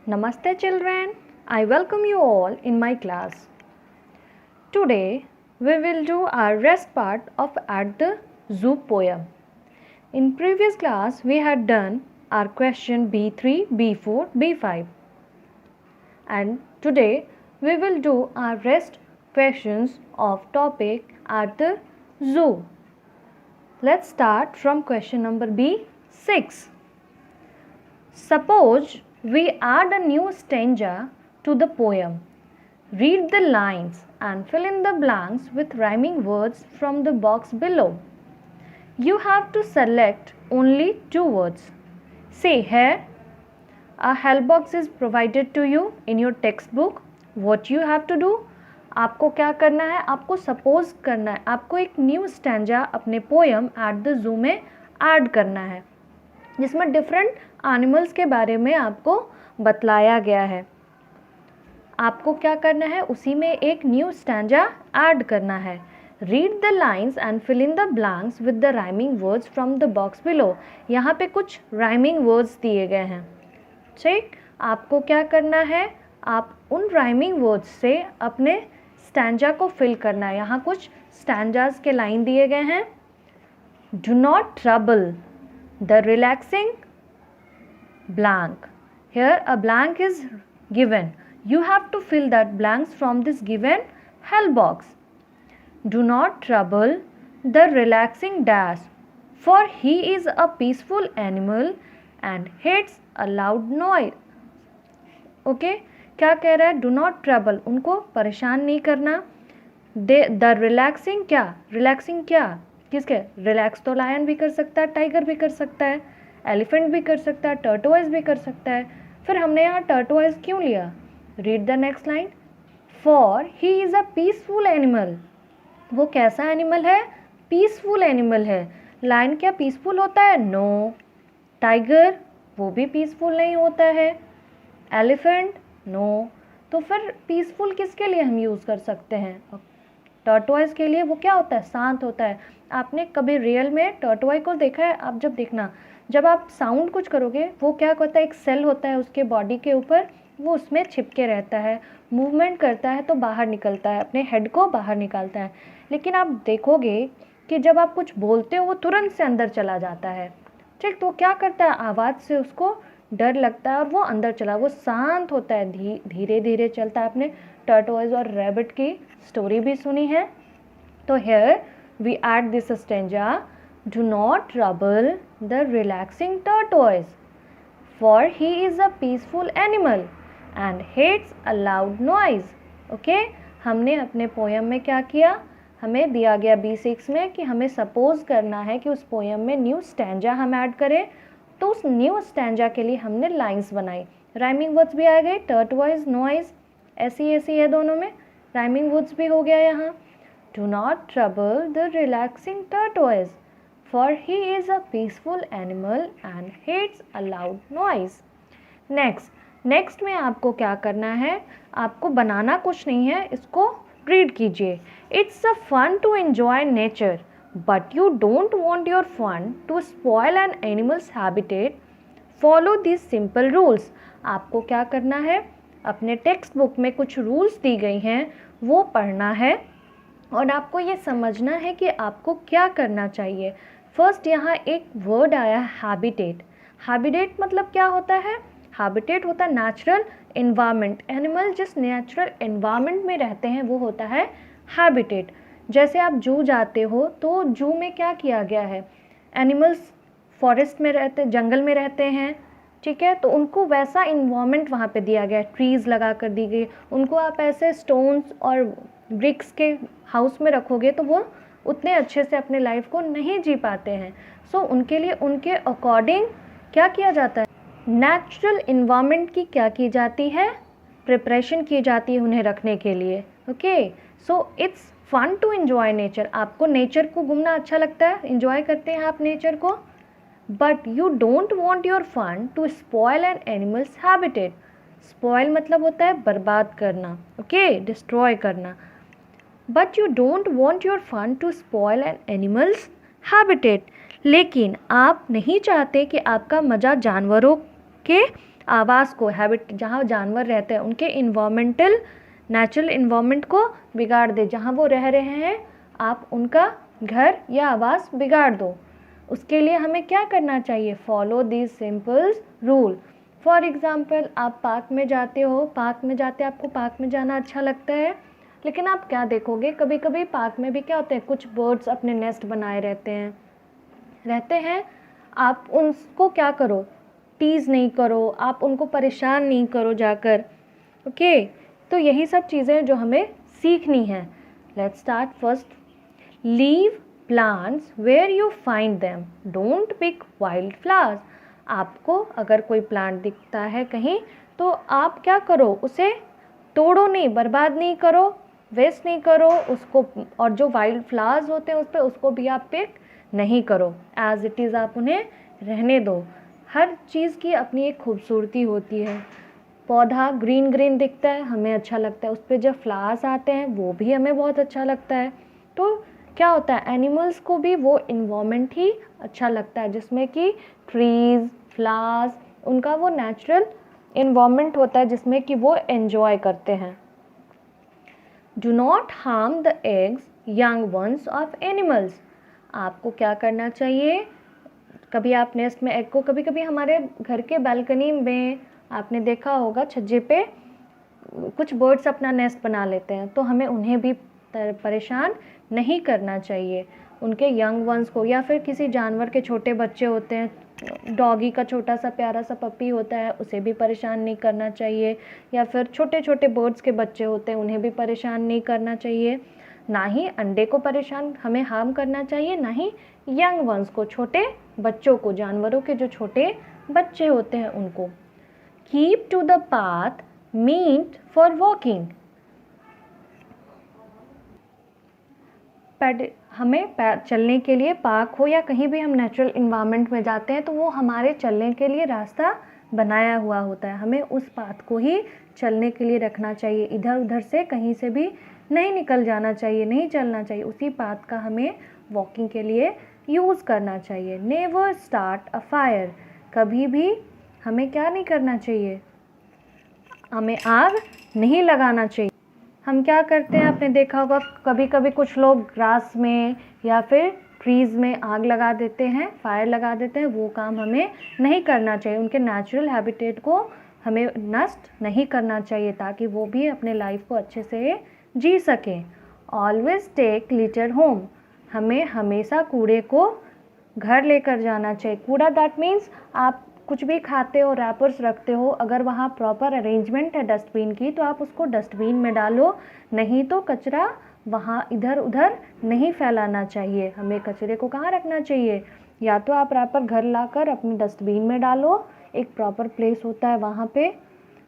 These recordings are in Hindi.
Namaste children, I welcome you all in my class. Today we will do our rest part of At the Zoo poem. In previous class we had done our question B3, B4, B5 and today we will do our rest questions of topic At the Zoo. Let's start from question number B6. Suppose we add a new stanza to the poem. Read the lines and fill in the blanks with rhyming words from the box below. You have to select only 2 words. Say here, a help box is provided to you in your textbook. What you have to do? आपको क्या करना है? आपको सपोज करना है, आपको एक न्यू स्टैंजा अपने पोएम एट द जू में ऐड करना है जिसमें डिफरेंट एनिमल्स के बारे में आपको बतलाया गया है. आपको क्या करना है? उसी में एक न्यू स्टैंजा ऐड करना है. Read the lines and fill in the blanks with the rhyming words from the box below. यहाँ पे कुछ राइमिंग वर्ड्स दिए गए हैं. ठीक, आपको क्या करना है? आप उन राइमिंग वर्ड्स से अपने स्टैंजा को फिल करना है. यहाँ कुछ स्टैंजाज के लाइन दिए गए हैं. Do not trouble the relaxing blank. Here a blank is given. You have to fill that blanks from this given help box. Do not trouble the relaxing dash, for he is a peaceful animal and hates a loud noise. Okay, क्या कह रहा है? Do not trouble, उनको परेशान नहीं करना. The relaxing क्या? Relaxing क्या? किसके? रिलैक्स तो लायन भी कर सकता है, टाइगर भी कर सकता है, एलिफेंट भी कर सकता है, टर्टोइज भी कर सकता है. फिर हमने यहाँ टर्टोइज क्यों लिया? Read the next line. For he is a peaceful animal. वो कैसा एनिमल है? पीसफुल एनिमल है. लायन क्या पीसफुल होता है? नो. टाइगर वो भी पीसफुल नहीं होता है. Elephant no. तो फिर पीसफुल किसके लिए हम यूज़ कर सकते हैं? टर्टोइज के लिए. वो क्या होता है? शांत होता है. आपने कभी रियल में टर्टोइज को देखा है? आप जब देखना, जब आप साउंड कुछ करोगे वो क्या करता है? एक सेल होता है उसके बॉडी के ऊपर, वो उसमें छिपके रहता है, मूवमेंट करता है तो बाहर निकलता है, अपने हेड को बाहर निकालता है. लेकिन आप देखोगे कि जब आप कुछ बोलते हो वो तुरंत से अंदर चला जाता है. ठीक, तो क्या करता है? आवाज़ से उसको डर लगता है और वो अंदर चला, वो शांत होता है, धीरे धीरे चलता है. आपने टर्टोइज और रैबिट की स्टोरी भी सुनी है. तो hair we add this stanza. Do not trouble the relaxing tortoise, for he is a peaceful animal and hates a loud noise. Okay, हमने अपने पोएम में क्या किया? हमें दिया गया B6 में कि हमें सपोज करना है कि उस पोएम में न्यू स्टैंजा हम ऐड करें. तो उस न्यू स्टैंजा के लिए हमने लाइंस बनाई. राइमिंग वर्ड्स भी आ गए, टर्टवाइज, नॉइज, ऐसी है दोनों में. राइमिंग वर्ड्स भी हो गया यहाँ. Do not trouble the relaxing tortoise, for he is a peaceful animal and hates a loud noise. Next में आपको क्या करना है? आपको बनाना कुछ नहीं है, इसको रीड कीजिए. It's a fun to enjoy nature, but you don't want your fun to spoil an animal's habitat. Follow these simple rules. आपको क्या करना है? अपने टेक्स्ट बुक में कुछ रूल्स दी गई हैं, वो पढ़ना है और आपको ये समझना है कि आपको क्या करना चाहिए. फर्स्ट यहाँ एक वर्ड आया है हैबिटेट. हैबिटेट मतलब क्या होता है? हैबिटेट होता है नेचुरल एनवायरनमेंट. एनिमल जिस नेचुरल एनवायरनमेंट में रहते हैं वो होता है हैबिटेट. जैसे आप जू जाते हो तो जू में क्या किया गया है? एनिमल्स फॉरेस्ट में रहते, जंगल में रहते हैं. ठीक है, तो उनको वैसा इन्वायरमेंट वहाँ पे दिया गया है, ट्रीज़ लगा कर दी गई. उनको आप ऐसे स्टोन्स और ब्रिक्स के हाउस में रखोगे तो वो उतने अच्छे से अपने लाइफ को नहीं जी पाते हैं. सो उनके लिए उनके अकॉर्डिंग क्या किया जाता है? नेचुरल इन्वायरमेंट की क्या की जाती है? प्रिपरेशन की जाती है उन्हें रखने के लिए. Okay, so it's fun to enjoy nature. आपको नेचर को घूमना अच्छा लगता है, एंजॉय करते हैं आप नेचर को. But you don't want your fun to spoil an animal's habitat. Spoil मतलब होता है बर्बाद करना. ओके, डिस्ट्रॉय करना. But you don't want your fun to spoil an animal's habitat. लेकिन आप नहीं चाहते कि आपका मज़ा जानवरों के आवास को, हैबिट जहाँ जानवर रहते हैं उनके इन्वायरमेंटल नेचुरल इन्वायरमेंट को बिगाड़ दे, जहाँ वो रह रहे हैं आप उनका घर या आवास बिगाड़ दो। उसके लिए हमें क्या करना चाहिए? Follow this simple rule. For example, आप पार्क में जाते हो, आपको पार्क में जाना अच्छा लगता है, लेकिन आप क्या देखोगे, कभी कभी पार्क में भी क्या होते हैं, कुछ बर्ड्स अपने नेस्ट बनाए रहते हैं। आप उनको क्या करो, टीज़ नहीं करो, आप उनको परेशान नहीं करो जाकर। ओके, तो यही सब चीज़ें जो हमें सीखनी है। Let's start first. Leave plants where you find them, don't pick wild flowers. आपको अगर कोई प्लांट दिखता है कहीं, तो आप क्या करो, उसे तोड़ो नहीं, बर्बाद नहीं करो, वेस्ट नहीं करो उसको, और जो वाइल्ड फ्लावर्स होते हैं उस पर, उसको भी आप पिक नहीं करो, एज इट इज़ आप उन्हें रहने दो। हर चीज़ की अपनी एक खूबसूरती होती है। पौधा ग्रीन ग्रीन दिखता है, हमें अच्छा लगता है, उस पर जब फ्लावर्स आते हैं वो भी हमें बहुत अच्छा लगता है। तो क्या होता है, एनिमल्स को भी वो इन्वायरमेंट ही अच्छा लगता है जिसमें कि ट्रीज़, फ्लावर्स, उनका वो नेचुरल इन्वायरमेंट होता है जिसमें कि वो एंजॉय करते हैं। Do not harm the eggs young ones of animals. आपको क्या करना चाहिए, कभी आप नेस्ट में एग को, कभी कभी हमारे घर के बालकनी में आपने देखा होगा छज्जे पे कुछ बर्ड्स अपना नेस्ट बना लेते हैं, तो हमें उन्हें भी परेशान नहीं करना चाहिए, उनके यंग वंस को, या फिर किसी जानवर के छोटे बच्चे होते हैं, डॉगी का छोटा सा प्यारा सा पपी होता है, उसे भी परेशान नहीं करना चाहिए, या फिर छोटे छोटे बर्ड्स के बच्चे होते हैं उन्हें भी परेशान नहीं करना चाहिए। ना ही अंडे को परेशान हमें हार्म करना चाहिए, ना ही यंग वंस को, छोटे बच्चों को, जानवरों के जो छोटे बच्चे होते हैं उनको। Keep to the path meant for walking. हमें चलने के लिए, पार्क हो या कहीं भी हम नेचुरल इन्वायरमेंट में जाते हैं, तो वो हमारे चलने के लिए रास्ता बनाया हुआ होता है, हमें उस पाथ को ही चलने के लिए रखना चाहिए, इधर उधर से कहीं से भी नहीं निकल जाना चाहिए, नहीं चलना चाहिए, उसी पाथ का हमें वॉकिंग के लिए यूज़ करना चाहिए। Never start a fire. कभी भी हमें क्या नहीं करना चाहिए, हमें आग नहीं लगाना चाहिए। हम क्या करते हैं, आपने देखा होगा कभी कभी कुछ लोग ग्रास में या फिर ट्रीज़ में आग लगा देते हैं, फायर लगा देते हैं, वो काम हमें नहीं करना चाहिए। उनके नेचुरल हैबिटेट को हमें नष्ट नहीं करना चाहिए, ताकि वो भी अपने लाइफ को अच्छे से जी सकें। Always take litter home. हमें हमेशा कूड़े को घर लेकर जाना चाहिए। कूड़ा दैट मीन्स आप कुछ भी खाते हो, रैपर्स रखते हो, अगर वहाँ प्रॉपर अरेंजमेंट है डस्टबिन की, तो आप उसको डस्टबिन में डालो, नहीं तो कचरा वहाँ इधर उधर नहीं फैलाना चाहिए। हमें कचरे को कहाँ रखना चाहिए, या तो आप रैपर घर लाकर अपने डस्टबिन में डालो, एक प्रॉपर प्लेस होता है वहाँ पे,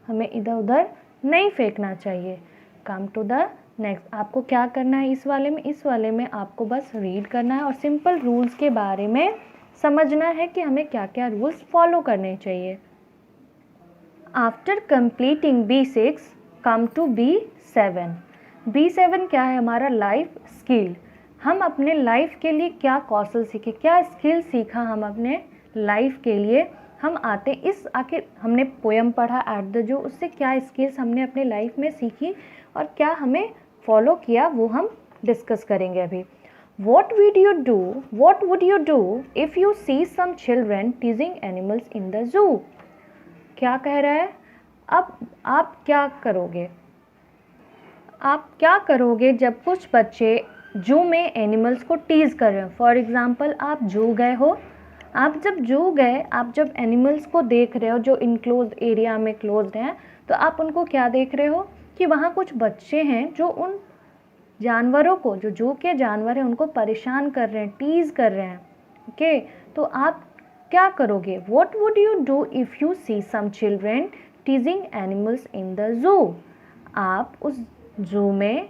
हमें इधर उधर नहीं फेंकना चाहिए। Come to the next. आपको क्या करना है इस वाले में आपको बस रीड करना है और सिंपल रूल्स के बारे में समझना है कि हमें क्या क्या रूल्स फॉलो करने चाहिए। After completing B6 come to B7। B7 क्या है, हमारा लाइफ स्किल। हम अपने लाइफ के लिए क्या कौशल सीखे, क्या स्किल सीखा हम अपने लाइफ के लिए, हम आते इस आखिर हमने पोएम पढ़ा एट द जू, उससे क्या स्किल्स हमने अपने लाइफ में सीखी और क्या हमें फॉलो किया, वो हम डिस्कस करेंगे अभी। What would you do if you see some children teasing animals in the zoo? क्या कह रहा है, अब आप क्या करोगे, आप क्या करोगे जब कुछ बच्चे जू में एनिमल्स को टीज़ कर रहे हो। फॉर एग्ज़ाम्पल, आप जू गए हो, आप जब जू गए, आप जब एनिमल्स को देख रहे हो जो इनक्लोज एरिया में क्लोज्ड हैं, तो आप उनको क्या देख रहे हो कि वहाँ कुछ बच्चे हैं जो उन जानवरों को, जो जू के जानवर हैं, उनको परेशान कर रहे हैं, टीज़ कर रहे हैं। ओके, तो आप क्या करोगे, what would you do if you see some children teasing animals in the zoo. आप उस जू में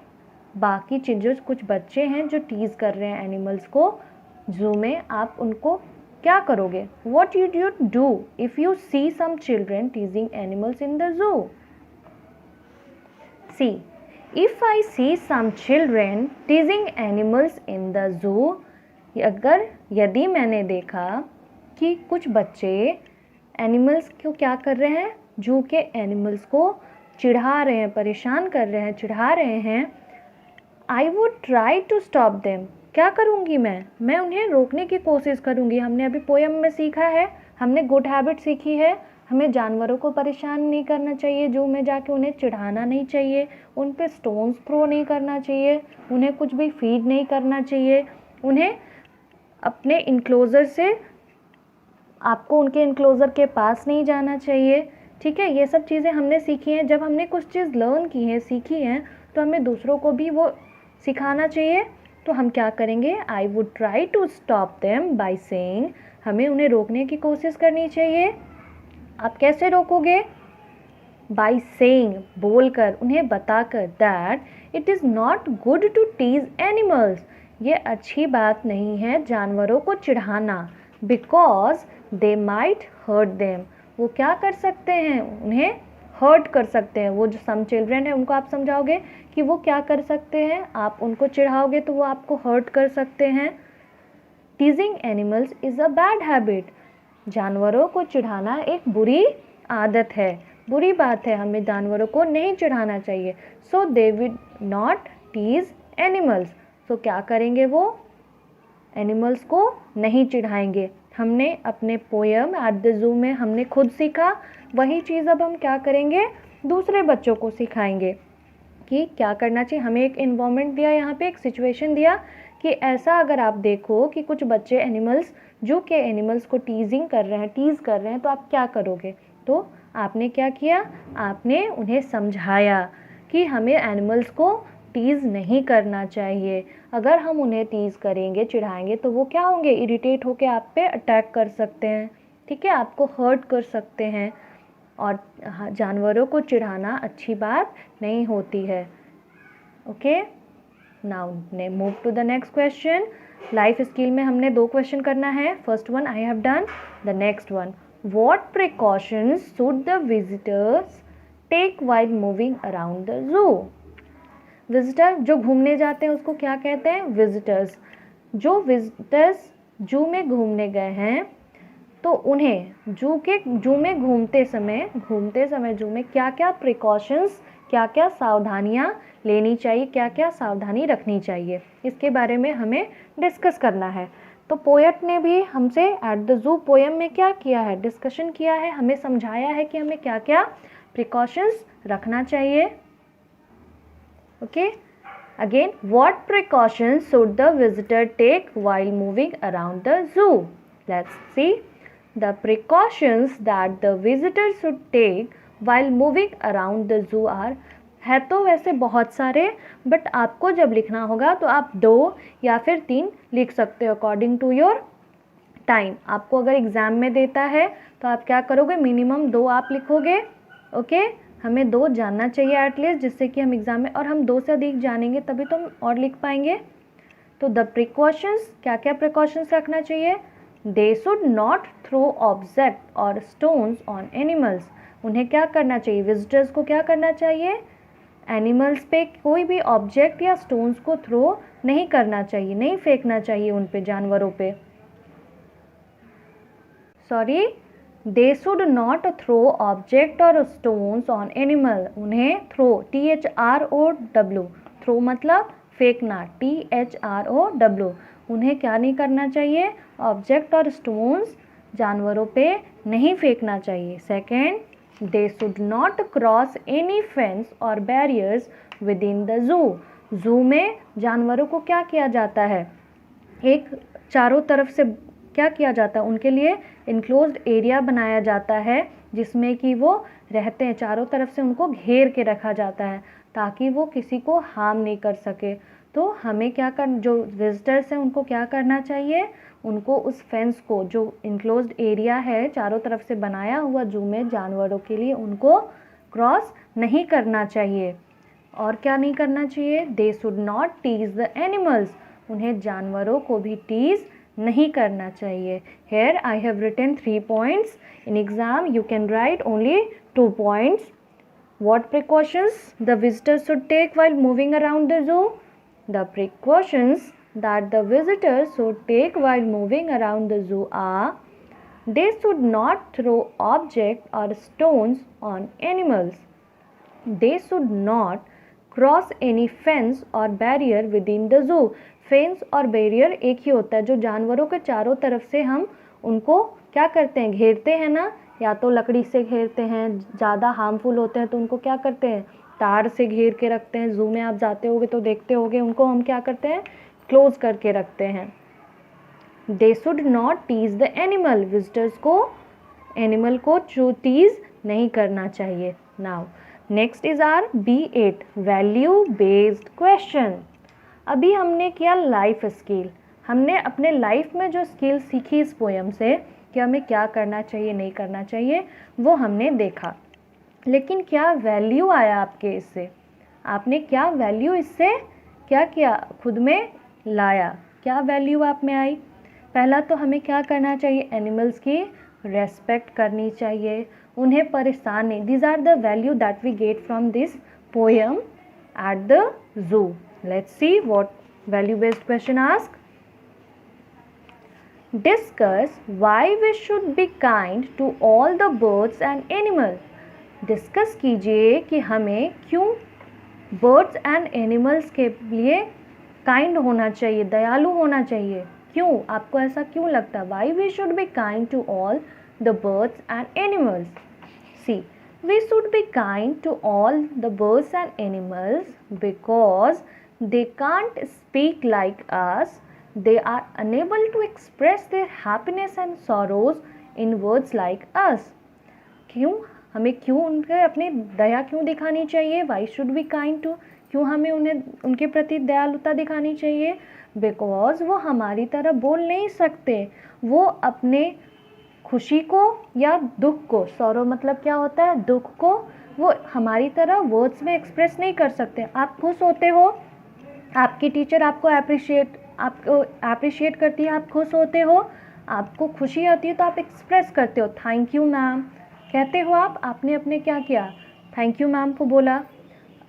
बाकी चीज़ों, कुछ बच्चे हैं जो टीज़ कर रहे हैं एनिमल्स को जू में, आप उनको क्या करोगे, what would you do if you see some children teasing animals in the zoo. See, If I see some children teasing animals in the zoo, यदि मैंने देखा कि कुछ बच्चे एनिमल्स को क्या कर रहे हैं, जू के एनिमल्स को चिढ़ा रहे हैं, परेशान कर रहे हैं, चिढ़ा रहे हैं, I would try to stop them, क्या करूँगी मैं उन्हें रोकने की कोशिश करूँगी। हमने अभी पोएम में सीखा है, हमने गुड हैबिट सीखी है, हमें जानवरों को परेशान नहीं करना चाहिए, जू में जाके उन्हें चिढ़ाना नहीं चाहिए, उन पे स्टोन्स थ्रो नहीं करना चाहिए, उन्हें कुछ भी फीड नहीं करना चाहिए, उन्हें अपने इनक्लोज़र से, आपको उनके इनक्लोज़र के पास नहीं जाना चाहिए। ठीक है, ये सब चीज़ें हमने सीखी हैं। जब हमने कुछ चीज़ लर्न की है, सीखी हैं, तो हमें दूसरों को भी वो सिखाना चाहिए। तो हम क्या करेंगे, I would try to stop them by saying, हमें उन्हें रोकने की कोशिश करनी चाहिए। आप कैसे रोकोगे, बाय सेइंग, बोलकर, उन्हें बताकर, that it is not good to tease animals, ये अच्छी बात नहीं है जानवरों को चिढ़ाना, because they might hurt them, वो क्या कर सकते हैं, उन्हें हर्ट कर सकते हैं। वो जो सम चिल्ड्रन है उनको आप समझाओगे कि वो क्या कर सकते हैं, आप उनको चिढ़ाओगे तो वो आपको हर्ट कर सकते हैं। टीजिंग animals is a bad habit, जानवरों को चिढ़ाना एक बुरी आदत है, बुरी बात है, हमें जानवरों को नहीं चिढ़ाना चाहिए। So they will not tease animals, so क्या करेंगे, वो एनिमल्स को नहीं चिढ़ाएंगे। हमने अपने पोएम एट द ज़ू में हमने खुद सीखा, वही चीज़ अब हम क्या करेंगे, दूसरे बच्चों को सिखाएंगे कि क्या करना चाहिए। हमें एक इन्वायरमेंट दिया, यहाँ पे एक सिचुएशन दिया कि ऐसा अगर आप देखो कि कुछ बच्चे एनिमल्स, जू के एनिमल्स को टीज़ कर रहे हैं, तो आप क्या करोगे। तो आपने क्या किया, आपने उन्हें समझाया कि हमें एनिमल्स को टीज़ नहीं करना चाहिए। अगर हम उन्हें टीज़ करेंगे, चिढ़ाएंगे, तो वो क्या होंगे, इरिटेट होकर आप पे अटैक कर सकते हैं, ठीक है, आपको हर्ट कर सकते हैं। और जानवरों को चिढ़ाना अच्छी बात नहीं होती है। Okay, now move to the next question. Life skill में हमने 2 क्वेश्चन करना है। First one I have done, the next one, what precautions should the visitors take while moving around the zoo. Visitor जो घूमने जाते हैं उसको क्या कहते हैं, विजिटर्स। जो विजिटर्स जू में घूमने गए हैं तो उन्हें जू में घूमते समय जू में क्या क्या प्रिकॉशंस, क्या क्या सावधानियां लेनी चाहिए, क्या क्या सावधानी रखनी चाहिए, इसके बारे में हमें डिस्कस करना है। तो पोएट ने भी हमसे एट द ज़ू पोएम में क्या किया है, डिस्कशन किया है, हमें समझाया है कि हमें क्या क्या प्रिकॉशंस रखना चाहिए। Okay, again, what precautions should the visitor take while moving around the zoo. Let's see the precautions that the visitor should take while moving around the zoo are, है तो वैसे बहुत सारे, बट आपको जब लिखना होगा तो आप 2 या फिर 3 लिख सकते हो अकॉर्डिंग टू योर टाइम। आपको अगर एग्ज़ाम में देता है तो आप क्या करोगे, मिनिमम 2 आप लिखोगे। ओके, हमें 2 जानना चाहिए एटलीस्ट, जिससे कि हम एग्ज़ाम में, और हम 2 से अधिक जानेंगे तभी तो हम और लिख पाएंगे। तो द प्रिकॉशंस, क्या क्या प्रिकॉशंस रखना चाहिए, they should not throw object और स्टोन्स ऑन एनिमल्स, उन्हें क्या करना चाहिए, विजिटर्स को क्या करना चाहिए, एनिमल्स पे कोई भी ऑब्जेक्ट या स्टोन्स को थ्रो नहीं करना चाहिए, नहीं फेंकना चाहिए उन पे, जानवरों पे। Sorry, they should not throw object और स्टोन्स ऑन एनिमल, उन्हें थ्रो, THROW, थ्रो मतलब फेंकना, THROW, उन्हें क्या नहीं करना चाहिए, ऑब्जेक्ट और स्टोन्स जानवरों पे नहीं फेंकना चाहिए। Second, they should not cross any fence और barriers within the zoo. Zoo में जानवरों को क्या किया जाता है, एक चारों तरफ से क्या किया जाता है, उनके लिए इनक्लोज्ड एरिया बनाया जाता है जिसमें कि वो रहते हैं, चारों तरफ से उनको घेर के रखा जाता है ताकि वो किसी को हार्म नहीं कर सके। तो हमें क्या कर, जो विजिटर्स हैं उनको क्या करना चाहिए, उनको उस फेंस को, जो इनक्लोज्ड एरिया है चारों तरफ से बनाया हुआ जू में जानवरों के लिए, उनको क्रॉस नहीं करना चाहिए। और क्या नहीं करना चाहिए, they should not tease the animals, उन्हें जानवरों को भी टीज नहीं करना चाहिए। Here I have written 3 points, in exam you can write only 2 points. What precautions the visitors should take while moving around the zoo? The precautions that the visitors should take while moving around the zoo are, They should not throw objects or stones on animals. They should not cross any fence और barrier within the zoo. Fence और बैरियर एक ही होता है, जो जानवरों के चारों तरफ से हम उनको क्या करते हैं, घेरते हैं ना, या तो लकड़ी से घेरते हैं, ज़्यादा हार्मफुल होते हैं तो उनको क्या करते हैं, तार से घेर के रखते हैं. जू में आप जाते होगे तो देखते होगे, उनको हम क्या करते हैं, क्लोज करके रखते हैं. They should not tease the animal. Visitors को एनिमल को टीज नहीं करना चाहिए. Now next is are B8 value based question. अभी हमने किया लाइफ स्किल. हमने अपने लाइफ में जो स्किल सीखी इस पोएम से कि हमें क्या करना चाहिए नहीं करना चाहिए वो हमने देखा. लेकिन क्या वैल्यू आया आपके इससे, आपने क्या वैल्यू इससे क्या किया, खुद में लाया, क्या वैल्यू आप में आई. पहला तो हमें क्या करना चाहिए, एनिमल्स की रेस्पेक्ट करनी चाहिए, उन्हें परेशान नहीं. These are the value that we get from this poem at the zoo. Let's see what value based question ask. Discuss why we should be kind to all the birds and animal. Discuss कीजिए कि हमें क्यों बर्ड्स एंड एनिमल्स के लिए काइंड होना चाहिए, दयालु होना चाहिए. क्यों, आपको ऐसा क्यों लगता है, why we should be kind to all the birds and animals. See, we should be kind to all the birds and animals because they can't speak like us. They are unable to express their happiness and sorrows in words like us. क्यों, हमें क्यों उनके अपनी दया क्यों दिखानी चाहिए, why should we kind to, क्यों हमें उन्हें उनके प्रति दयालुता दिखानी चाहिए, बिकॉज वो हमारी तरह बोल नहीं सकते. वो अपने खुशी को या दुख को, सॉरो मतलब क्या होता है, दुख को, वो हमारी तरह वर्ड्स में एक्सप्रेस नहीं कर सकते. आप खुश होते हो, आपकी टीचर आपको अप्रिशिएट करती है, आप खुश होते हो, आपको खुशी आती है तो आप एक्सप्रेस करते हो, थैंक यू मैम कहते हो. आपने अपने क्या किया, थैंक यू मैम को बोला.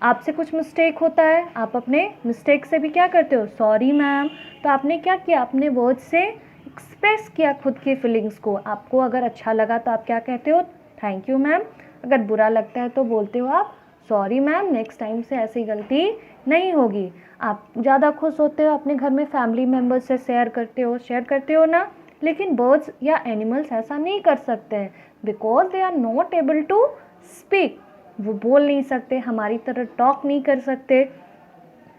आपसे कुछ मिस्टेक होता है, आप अपने मिस्टेक से भी क्या करते हो, सॉरी मैम. तो आपने क्या किया, अपने वर्ड्स से एक्सप्रेस किया खुद की फीलिंग्स को. आपको अगर अच्छा लगा तो आप क्या कहते हो, थैंक यू मैम. अगर बुरा लगता है तो बोलते हो आप, सॉरी मैम, नेक्स्ट टाइम से ऐसी गलती नहीं होगी. आप ज़्यादा खुश होते हो, अपने घर में फैमिली मेम्बर्स से शेयर करते हो ना. लेकिन बर्ड्स या एनिमल्स ऐसा नहीं कर सकते हैं, because they are not able to speak. वो बोल नहीं सकते, हमारी तरह टॉक नहीं कर सकते.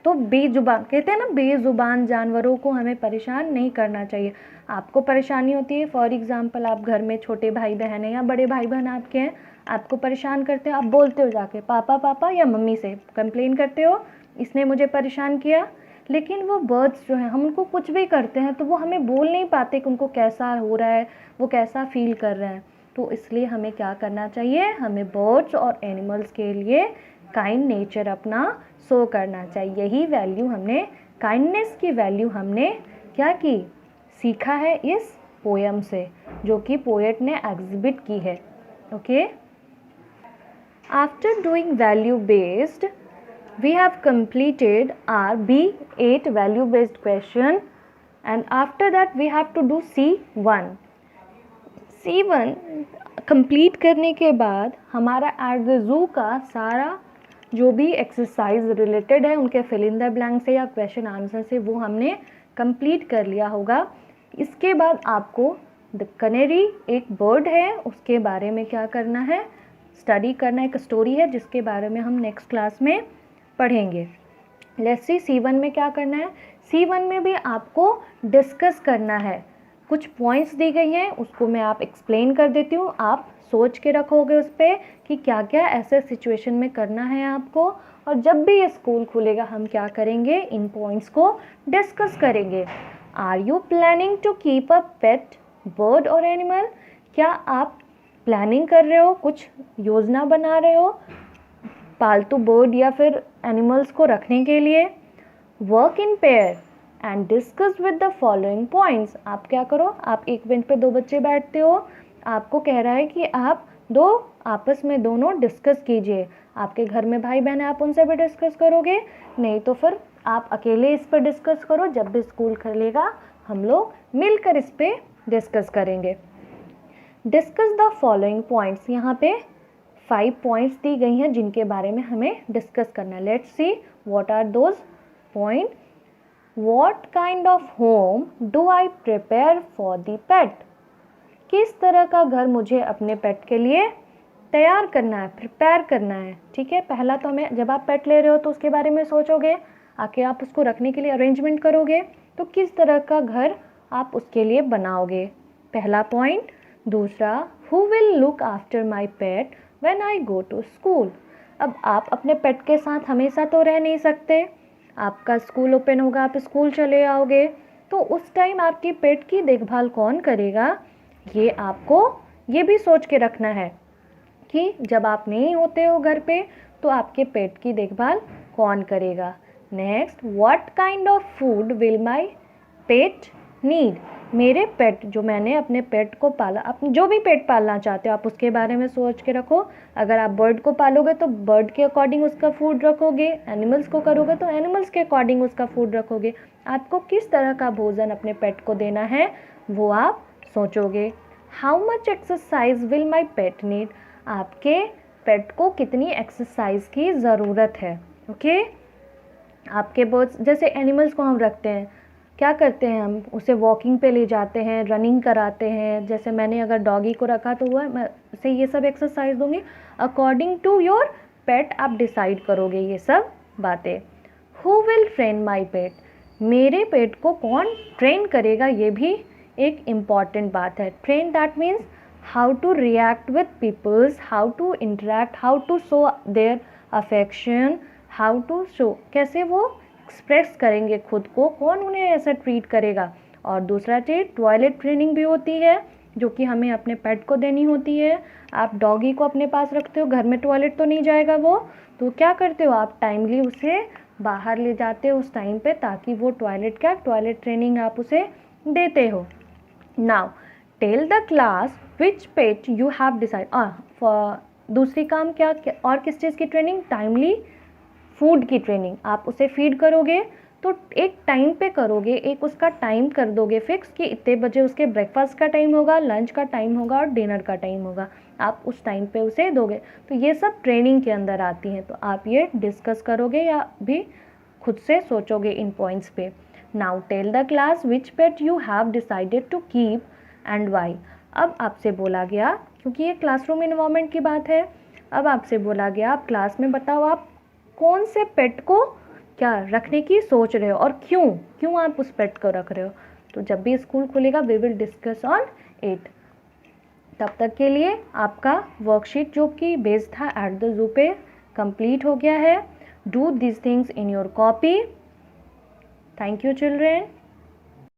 तो बेजुबान कहते हैं ना, बेजुबान जानवरों को हमें परेशान नहीं करना चाहिए. आपको परेशानी होती है, फॉर एग्जांपल आप घर में छोटे भाई बहन हैं या बड़े भाई बहन आपके हैं, आपको परेशान करते हो, आप बोलते हो जाके पापा पापा या मम्मी से कंप्लेन करते हो, इसने मुझे परेशान किया. लेकिन वो बर्ड्स जो हैं, हम उनको कुछ भी करते हैं तो वो हमें बोल नहीं पाते कि उनको कैसा हो रहा है, वो कैसा फील कर रहे हैं. तो इसलिए हमें क्या करना चाहिए, हमें बर्ड्स और एनिमल्स के लिए काइंड नेचर अपना शो करना चाहिए. यही वैल्यू हमने, काइंडनेस की वैल्यू हमने क्या की, सीखा है इस पोएम से, जो कि पोएट ने एग्जिबिट की है. Okay, after doing value based we have completed our B8 value based question, and after that we have to do C1. C1 complete करने के बाद हमारा एट द जू का सारा जो भी एक्सरसाइज रिलेटेड है उनके फिल इन द ब्लैंक से या क्वेश्चन आंसर से वो हमने कंप्लीट कर लिया होगा. इसके बाद आपको द कनेरी एक बर्ड है उसके बारे में क्या करना है, स्टडी करना. एक स्टोरी है जिसके बारे में हम नेक्स्ट क्लास में पढ़ेंगे. लेट्स सी C1 में क्या करना है. C1 में भी आपको डिस्कस करना है. कुछ पॉइंट्स दी गई हैं, उसको मैं आप एक्सप्लेन कर देती हूँ. आप सोच के रखोगे उस पर कि क्या क्या ऐसे सिचुएशन में करना है आपको, और जब भी ये स्कूल खुलेगा हम क्या करेंगे, इन पॉइंट्स को डिस्कस करेंगे. Are you planning to keep a pet bird और एनिमल. क्या आप प्लानिंग कर रहे हो, कुछ योजना बना रहे हो पालतू बर्ड या फिर एनिमल्स को रखने के लिए. Work in pair and discuss with the following points. आप क्या करो, आप एक बेंच पे दो बच्चे बैठते हो, आपको कह रहा है कि आप दो आपस में दोनों डिस्कस कीजिए. आपके घर में भाई बहन है, आप उनसे भी डिस्कस करोगे, नहीं तो फिर आप अकेले इस पर डिस्कस करो. जब भी स्कूल खुलेगा हम लोग मिलकर इस पर डिस्कस करेंगे. डिस्कस द फॉलोइंग पॉइंट्स, यहाँ पे 5 पॉइंट्स दी गई हैं जिनके बारे में हमें डिस्कस करना है. Let's see what are those point. What kind of home do I prepare for the pet. किस तरह का घर मुझे अपने पेट के लिए तैयार करना है, प्रिपेयर करना है. ठीक है, पहला तो हमें, जब आप पेट ले रहे हो तो उसके बारे में सोचोगे, आके आप उसको रखने के लिए अरेंजमेंट करोगे, तो किस तरह का घर आप उसके लिए बनाओगे, पहला पॉइंट. दूसरा, who will look after my pet when I go to school. अब आप अपने पेट के साथ हमेशा तो रह नहीं सकते, आपका स्कूल ओपन होगा, आप स्कूल चले आओगे, तो उस टाइम आपकी पेट की देखभाल कौन करेगा, ये आपको ये भी सोच के रखना है कि जब आप नहीं होते हो घर पे तो आपके पेट की देखभाल कौन करेगा. Next, what kind of food will my pet need. मेरे पेट, जो मैंने अपने पेट को पाला, अपने जो भी पेट पालना चाहते हो आप उसके बारे में सोच के रखो. अगर आप बर्ड को पालोगे तो बर्ड के अकॉर्डिंग उसका फूड रखोगे, एनिमल्स को करोगे तो एनिमल्स के अकॉर्डिंग उसका फूड रखोगे. आपको किस तरह का भोजन अपने पेट को देना है वो आप सोचोगे. How much exercise will my pet need. आपके पेट को कितनी एक्सरसाइज की ज़रूरत है. ओके, आपके बर्ड्स, जैसे एनिमल्स को हम रखते हैं, क्या करते हैं, हम उसे वॉकिंग पे ले जाते हैं, रनिंग कराते हैं. जैसे मैंने अगर डॉगी को रखा तो वह मैं उसे ये सब एक्सरसाइज दूंगी. अकॉर्डिंग टू योर पेट आप डिसाइड करोगे ये सब बातें. हु विल ट्रेन माई पेट. मेरे पेट को कौन ट्रेन करेगा, ये भी एक इम्पॉर्टेंट बात है. Train that means how to react with peoples, how to interact, how to show their affection, how to show, कैसे वो एक्सप्रेस करेंगे खुद को, कौन उन्हें ऐसा ट्रीट करेगा. और दूसरा चीज़, टॉयलेट ट्रेनिंग भी होती है जो कि हमें अपने पेट को देनी होती है. आप डॉगी को अपने पास रखते हो, घर में टॉयलेट तो नहीं जाएगा वो, तो क्या करते हो आप टाइमली उसे बाहर ले जाते हो उस टाइम पे, ताकि वो टॉयलेट ट्रेनिंग आप उसे देते हो. Now tell the class which pet you have decide. दूसरी काम क्या, और किस चीज़ की ट्रेनिंग, टाइमली फूड की ट्रेनिंग. आप उसे फीड करोगे तो एक टाइम पे करोगे, एक उसका टाइम कर दोगे फिक्स कि इतने बजे उसके ब्रेकफास्ट का टाइम होगा, लंच का टाइम होगा और डिनर का टाइम होगा. आप उस टाइम पे उसे दोगे. तो ये सब ट्रेनिंग के अंदर आती हैं, तो आप ये डिस्कस करोगे या भी खुद से सोचोगे इन पॉइंट्स पे. Now tell the class which pet you have decided to keep and why. अब आपसे बोला गया, क्योंकि ये क्लासरूम इन्वायरमेंट की बात है, अब आपसे बोला गया आप क्लास में बताओ आप कौन से पेट को क्या रखने की सोच रहे हो और क्यों आप उस पेट को रख रहे हो. तो जब भी स्कूल खुलेगा we will discuss on it. तब तक के लिए आपका वर्कशीट जो कि बेस्ड था एट द जू पे कंप्लीट हो गया है. Do this things in your copy. Thank you children.